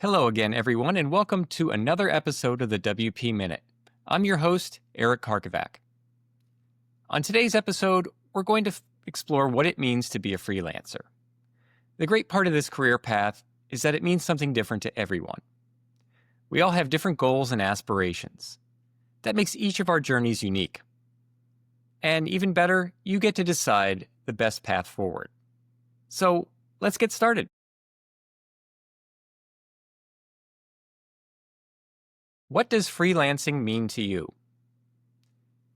Hello again, everyone, and welcome to another episode of the WP Minute. I'm your host, Eric Karkovack. On today's episode, we're going to explore what it means to be a freelancer. The great part of this career path is that it means something different to everyone. We all have different goals and aspirations. That makes each of our journeys unique. And even better, you get to decide the best path forward. So, let's get started. What does freelancing mean to you?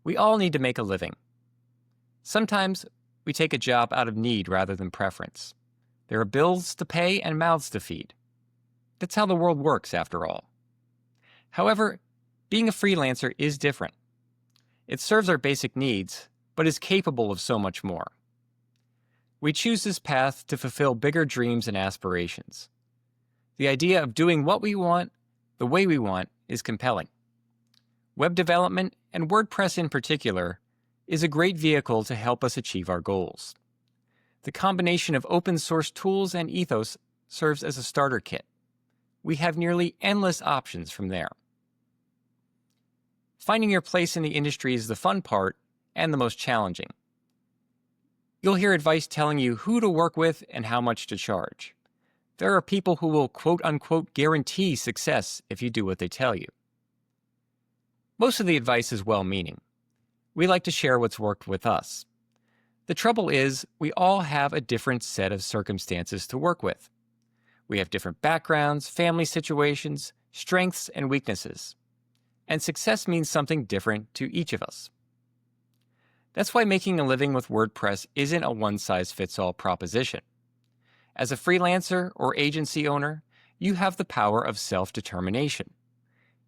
We all need to make a living. Sometimes we take a job out of need rather than preference. There are bills to pay and mouths to feed. That's how the world works, after all. However, being a freelancer is different. It serves our basic needs, but is capable of so much more. We choose this path to fulfill bigger dreams and aspirations. The idea of doing what we want, the way we want, is compelling. Web development, and WordPress in particular, is a great vehicle to help us achieve our goals. The combination of open source tools and ethos serves as a starter kit. We have nearly endless options from there. Finding your place in the industry is the fun part and the most challenging. You'll hear advice telling you who to work with and how much to charge. There are people who will quote-unquote guarantee success if you do what they tell you. Most of the advice is well-meaning. We like to share what's worked with us. The trouble is, we all have a different set of circumstances to work with. We have different backgrounds, family situations, strengths, and weaknesses. And success means something different to each of us. That's why making a living with WordPress isn't a one-size-fits-all proposition. As a freelancer or agency owner, you have the power of self-determination.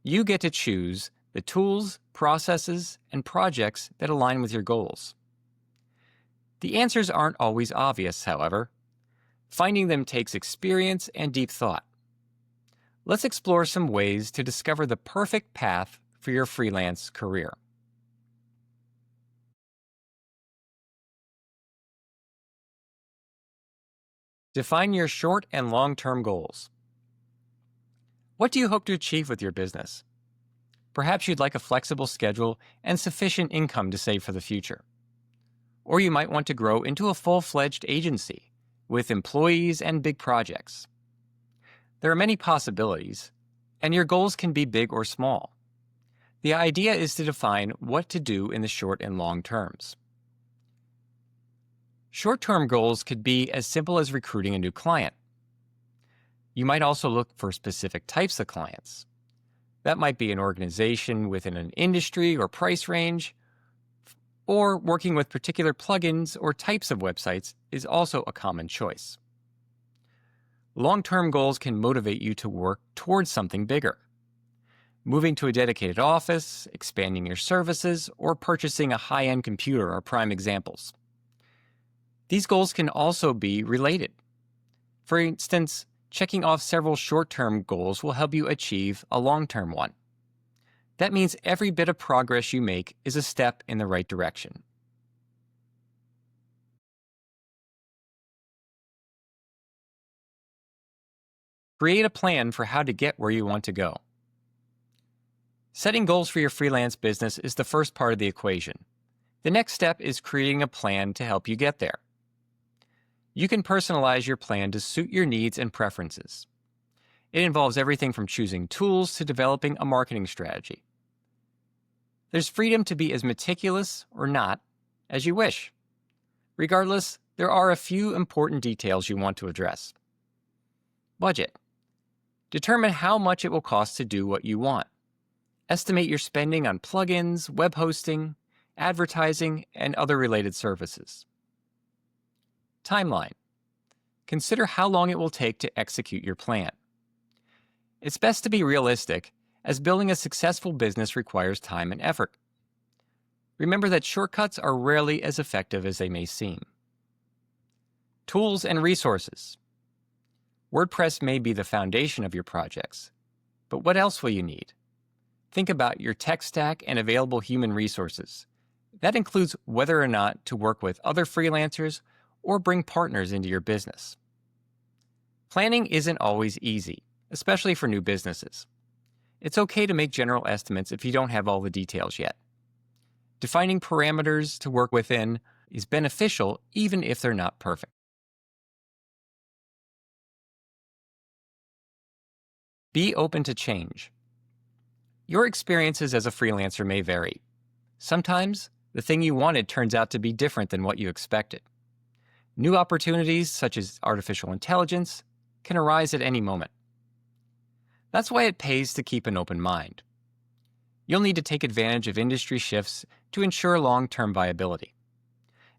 You get to choose the tools, processes, and projects that align with your goals. The answers aren't always obvious, however. Finding them takes experience and deep thought. Let's explore some ways to discover the perfect path for your freelance career. Define your short and long-term goals. What do you hope to achieve with your business? Perhaps you'd like a flexible schedule and sufficient income to save for the future. Or you might want to grow into a full-fledged agency with employees and big projects. There are many possibilities, and your goals can be big or small. The idea is to define what to do in the short and long terms. Short-term goals could be as simple as recruiting a new client. You might also look for specific types of clients. That might be an organization within an industry or price range, or working with particular plugins or types of websites is also a common choice. Long-term goals can motivate you to work towards something bigger. Moving to a dedicated office, expanding your services, or purchasing a high-end computer are prime examples. These goals can also be related. For instance, checking off several short-term goals will help you achieve a long-term one. That means every bit of progress you make is a step in the right direction. Create a plan for how to get where you want to go. Setting goals for your freelance business is the first part of the equation. The next step is creating a plan to help you get there. You can personalize your plan to suit your needs and preferences. It involves everything from choosing tools to developing a marketing strategy. There's freedom to be as meticulous or not as you wish. Regardless, there are a few important details you want to address. Budget. Determine how much it will cost to do what you want. Estimate your spending on plugins, web hosting, advertising, and other related services. Timeline. Consider how long it will take to execute your plan. It's best to be realistic, as building a successful business requires time and effort. Remember that shortcuts are rarely as effective as they may seem. Tools and resources. WordPress may be the foundation of your projects, but what else will you need? Think about your tech stack and available human resources. That includes whether or not to work with other freelancers or bring partners into your business. Planning isn't always easy, especially for new businesses. It's okay to make general estimates if you don't have all the details yet. Defining parameters to work within is beneficial even if they're not perfect. Be open to change. Your experiences as a freelancer may vary. Sometimes, the thing you wanted turns out to be different than what you expected. New opportunities, such as artificial intelligence, can arise at any moment. That's why it pays to keep an open mind. You'll need to take advantage of industry shifts to ensure long-term viability.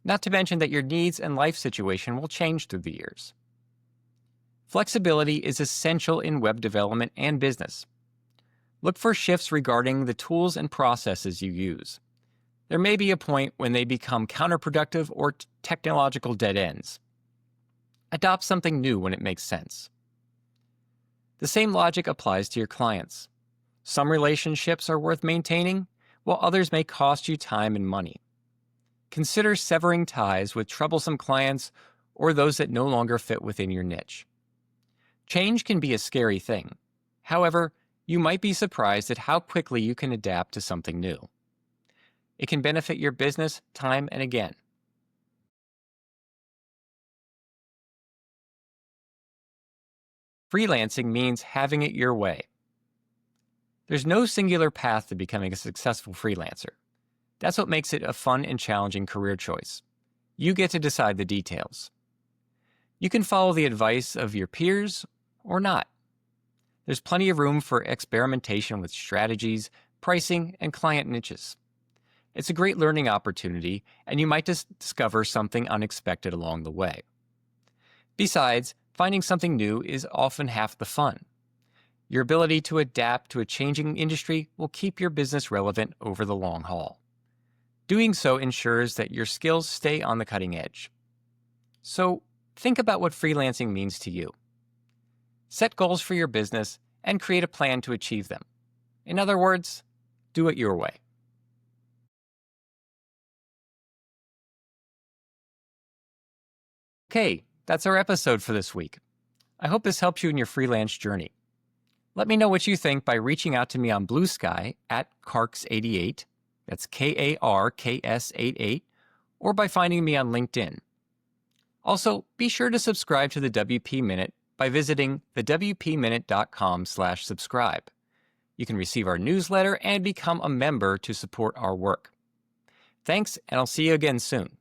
Not to mention that your needs and life situation will change through the years. Flexibility is essential in web development and business. Look for shifts regarding the tools and processes you use. There may be a point when they become counterproductive or technological dead ends. Adopt something new when it makes sense. The same logic applies to your clients. Some relationships are worth maintaining, while others may cost you time and money. Consider severing ties with troublesome clients or those that no longer fit within your niche. Change can be a scary thing. However, you might be surprised at how quickly you can adapt to something new. It can benefit your business time and again. Freelancing means having it your way. There's no singular path to becoming a successful freelancer. That's what makes it a fun and challenging career choice. You get to decide the details. You can follow the advice of your peers or not. There's plenty of room for experimentation with strategies, pricing, and client niches. It's a great learning opportunity, and you might discover something unexpected along the way. Besides, finding something new is often half the fun. Your ability to adapt to a changing industry will keep your business relevant over the long haul. Doing so ensures that your skills stay on the cutting edge. So, think about what freelancing means to you. Set goals for your business and create a plan to achieve them. In other words, do it your way. Okay, that's our episode for this week. I hope this helps you in your freelance journey. Let me know what you think by reaching out to me on Blue Sky at Karks88, that's Karks88, or by finding me on LinkedIn. Also, be sure to subscribe to the WP Minute by visiting thewpminute.com/subscribe. You can receive our newsletter and become a member to support our work. Thanks, and I'll see you again soon.